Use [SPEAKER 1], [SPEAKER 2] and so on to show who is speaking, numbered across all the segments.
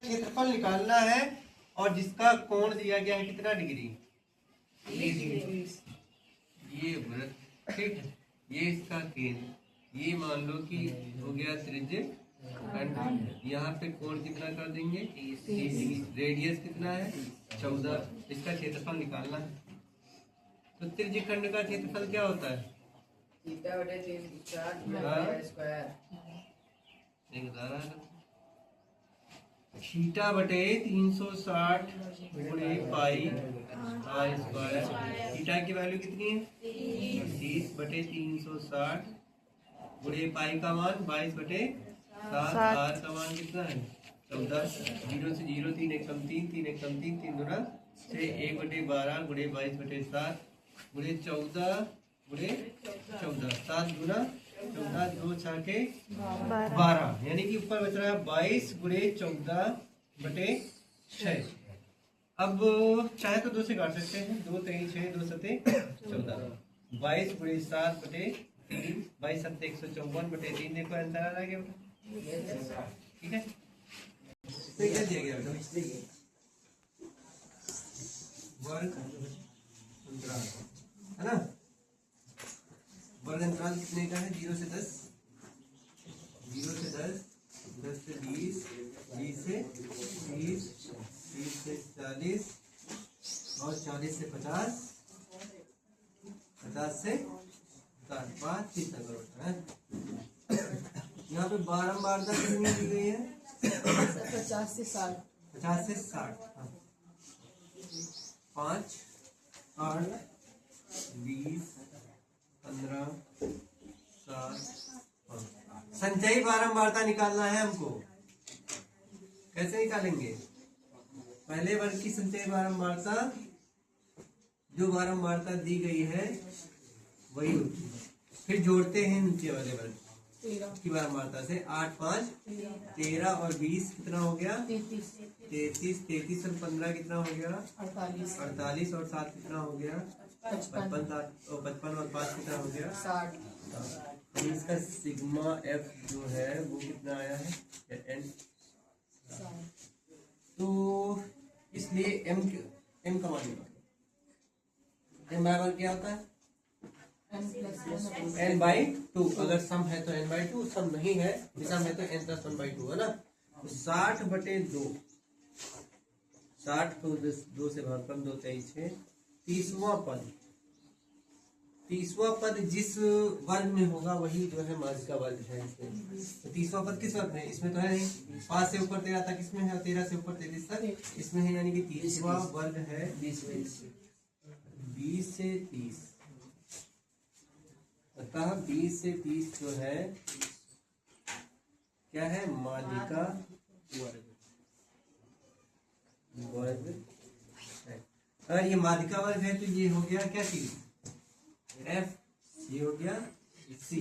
[SPEAKER 1] क्षेत्रफल निकालना है और जिसका कोण दिया गया है कितना डिग्री, 30 डिग्री। ये वृत्त, ठीक है, ये इसका केंद्र, ये मान लो कि हो गया त्रिज्य खंड, यहाँ पे कोण कितना कर देंगे 30 डिग्री, रेडियस कितना है 14, इसका क्षेत्रफल निकालना है। तो त्रिज्य खंड का क्षेत्रफल क्या होता है, थीटा बटे 360 गुणे पाई आर स्क्वायर। थीटा की वैल्यू कितनी है 30 बटे 360 गुणे पाई का मान 22 बटे 7, आर का मान कितना है 14, 0 से 0, 3 एक कम 3, 3 एक कम 3, 3 दूना 6, 1 बटे 12 गुणे 22 बटे 7 गुणे 14 गुणे 14, 7 गुना 14, 2 6 के 12, यानी कि ऊपर बच रहा है 22 गुणे 14 बटे 6। अब चाहे तो 2 से काट सकते हैं, 2 3 6, 2 7 14, 22 गुणे 7 बटे 3, 22 7 154 बटे 3। देखो आंसर आ रहा है क्या, ठीक है। तो क्या दिया गया बेटा, वर्ग अंतराल है ना, वर्ग अंतराल कितने का है 0 से 10, 0 से 10, 10 से 20, 20 से 30, 30 से 40 और 40 से 50, 50 से 5, 30 तक होता है। यहाँ पे बारंबारता कितनी दी गई है
[SPEAKER 2] 50 से 60,
[SPEAKER 1] 50 से 60, 5 8 20 15 7 संचयी बारंबारता निकालना है हमको। कैसे निकालेंगे, पहले वर्ग की संचयी बारंबारता, जो बारंबारता दी गई है वही होती है, फिर जोड़ते हैं नीचे वाले वर्ग की बारंबारता से। 8 5 13 और 20 कितना हो गया 33, 33 और 15 कितना हो गया 48 और 7 कितना हो गया 55 और 5 कितना हो गया 60। इसका सिग्मा एफ जो है वो कितना आया है एन, तो इसलिए एम का मान एम बराबर क्या होता है n/2। अगर सम है तो n/2, सम नहीं है, विषम है तो n+1/2 है ना। तो 60 बटे 2, 60 को 2 से भाग कर 2 23 6, 30वां पद जिस वर्ग में होगा वही जो है माध्यिका वर्ग है इसमें। तो 30वां पद किस वर्ग में, इसमें तो है नहीं, 5 से ऊपर 13 तक इसमें है और 13 से ऊपर 33 तक इसमें है, यानी कि 30वां वर्ग है 20 से 30। अतः 20 से 30 जो है क्या है माध्यिका वर्ग है। अगर ये माध्यिका वर्ग है तो ये हो गया क्या चीज एफ, ये हो गया सी,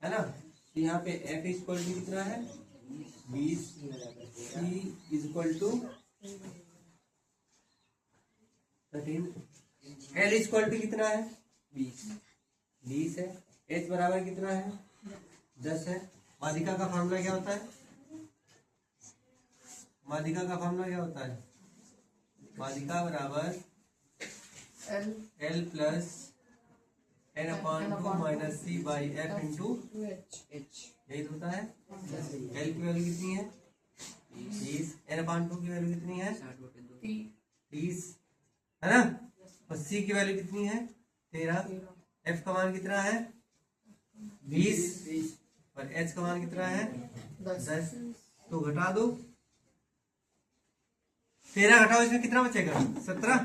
[SPEAKER 1] है ना। तो यहाँ पे एफ इक्वल टू कितना है 20, C equal to 13, L equal to कितना है 20 है, एच बराबर कितना है 10 है। माध्यिका का फॉर्मूला क्या होता है, माध्यिका का फॉर्मूला क्या होता है, माध्यिका बराबर l plus n/2 minus c by f into h, यही तो होता है। एल की वैल्यू कितनी है 20, n/2 की वैल्यू कितनी है 30, है ना, और सी की वैल्यू कितनी है 13, एफ का मान कितना है 20 और एच का मान कितना है 10। तो घटा दो, 13 घटाओ, इसमें कितना बचेगा 17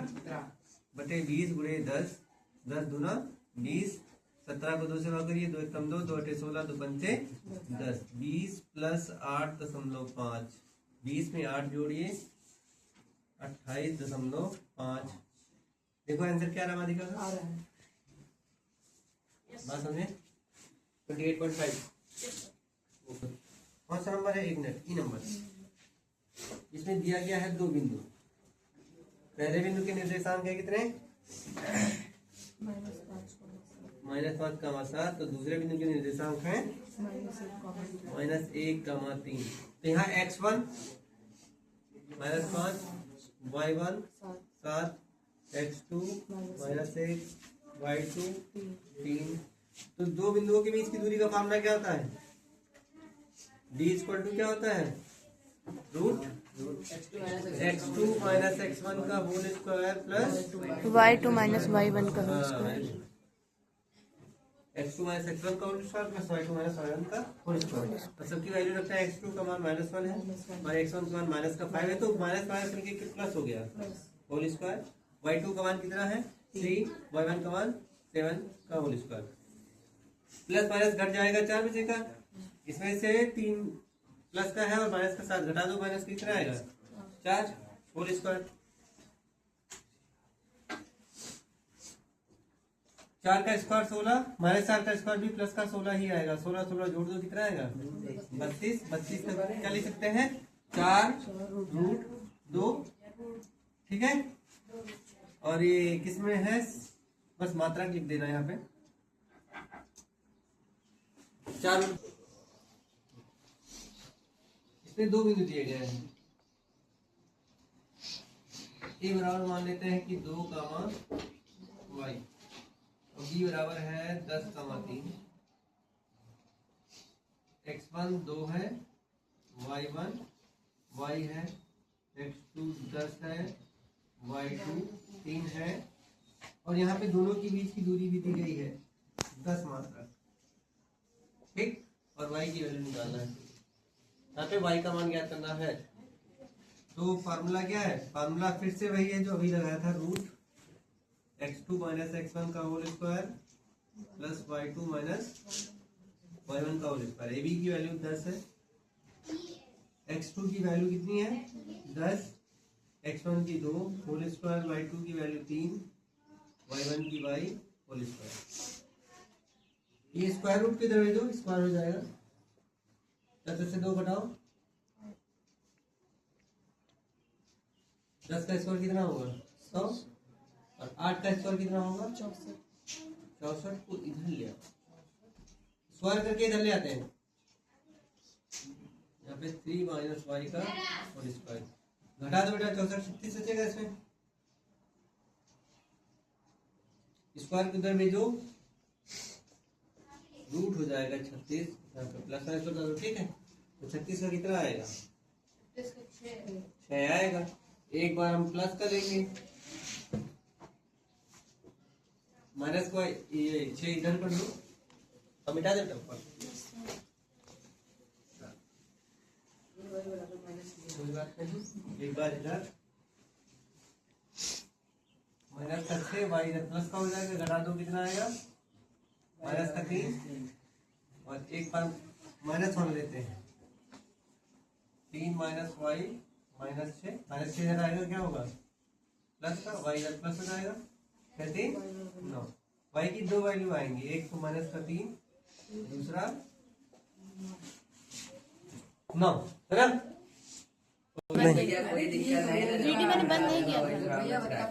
[SPEAKER 1] बटे 20 गुणे 10, 10 दूना 20, 17 को 2 से भाग करिए, 2 कम 2, 2 अटे 16, 2 पंचे 10, 20 प्लस 8.5, 20 में 8 जोड़िए 28.5। देखो आंसर क्या रहा माध्यिका का, बात समझे 28.5। कौन सा नंबर है, 1 मिनट, ई नंबर। इसमें दिया गया है 2 बिंदु, पहले बिंदु के निर्देशांक है कितने -5,7, तो दूसरे बिंदु के निर्देशांक है -1,3। तो यहाँ x1 -5 y1 7 x2 -1 y2 3। तो दो बिंदुओं के बीच की दूरी का फॉर्मूला क्या होता है? d इक्वल टू क्या होता है? रूट x2 माइनस x1 का whole square plus
[SPEAKER 2] y2 minus y1 का whole square.
[SPEAKER 1] x2 minus x1 का whole square plus y2 minus y1 का होल स्क्वायर। तो सबकी वैल्यू रखता है, x2 का मान -1 है और x1 का मान माइनस का 5 है, तो माइनस माइनस करके प्लस हो गया होल स्क्वायर। y2 का मान कितना है? 3, y1 का मान 7 का होल स्क्वायर। प्लस माइनस घट जाएगा 4 बचेगा, इसमें से 3 प्लस का है और माइनस का 7 घटा दो, माइनस कितना आएगा? 4 होल स्क्वायर। 4 का स्क्वायर 16, माइनस 4 का स्क्वायर भी प्लस का 16 ही आएगा। 16 16 जोड़ दो, कितना आएगा? 32। 32 का क्या लिख सकते हैं? 4√2। ठीक है, और ये किसमें है? बस मात्रा लिख देना यहाँ पे 4। इसमें दो बिंदु दिए गए हैं, ए बराबर मान लेते हैं कि 2, y और b बराबर है 10, 3। x1 2 है, y1 y है, x2 10 है, y2 3 है, और यहाँ पे दोनों के बीच की दूरी भी दी गई है 10 मात्रा। ठीक, और y की वैल्यू निकालना है। यहाँ पे y का मान ज्ञात करना है। तो फार्मूला क्या है? फार्मूला फिर से वही है जो अभी लगाया था, रूट x2 माइनस x1 का whole square plus y2 minus y1 का होल स्क्वायर। ab की वैल्यू 10 है, x2 की वैल्यू कितनी है? 10, x1 की 2 होल स्क्वायर, y2 की वैल्यू 3, y1 की y होल स्क्वायर। ये स्क्वायर रूट किधर भेजो, स्क्वायर हो जाएगा। 10 से 2 घटाओ, 10 का स्क्वायर कितना होगा? 100, और 8 का स्क्वायर कितना होगा? 64 को इधर ले आओ, स्क्वायर करके इधर ले आते हैं। यहाँ पे 3 माइनस y का होल स्क्वायर। घटा दो बेटा, 64 36 बचेगा इसमें। स्क्वायर को इधर भेजो, रूट हो जाएगा 36, यहाँ पे प्लस माइनस बता दो। ठीक है, तो 36 का कितना आएगा? 6 आएगा। एक बार हम प्लस कर लेंगे, माइनस को ये 6 इधर कर दो, अब मिटा देता हूँ। कोई बात नहीं, एक बार इधर माइनस का 6, y इधर प्लस का हो जाएगा, घटा दो, कितना आएगा? माइनस का 3, और एक बार माइनस होने देते हैं, 3 माइनस y माइनस 6, माइनस 6 इधर आएगा, क्या होगा? प्लस का, y इधर प्लस हो जाएगा, 3 9। y की दो वैल्यू आएंगी, एक तो माइनस का 3, दूसरा 9।
[SPEAKER 2] वीडियो मैंने बंद नहीं किया था।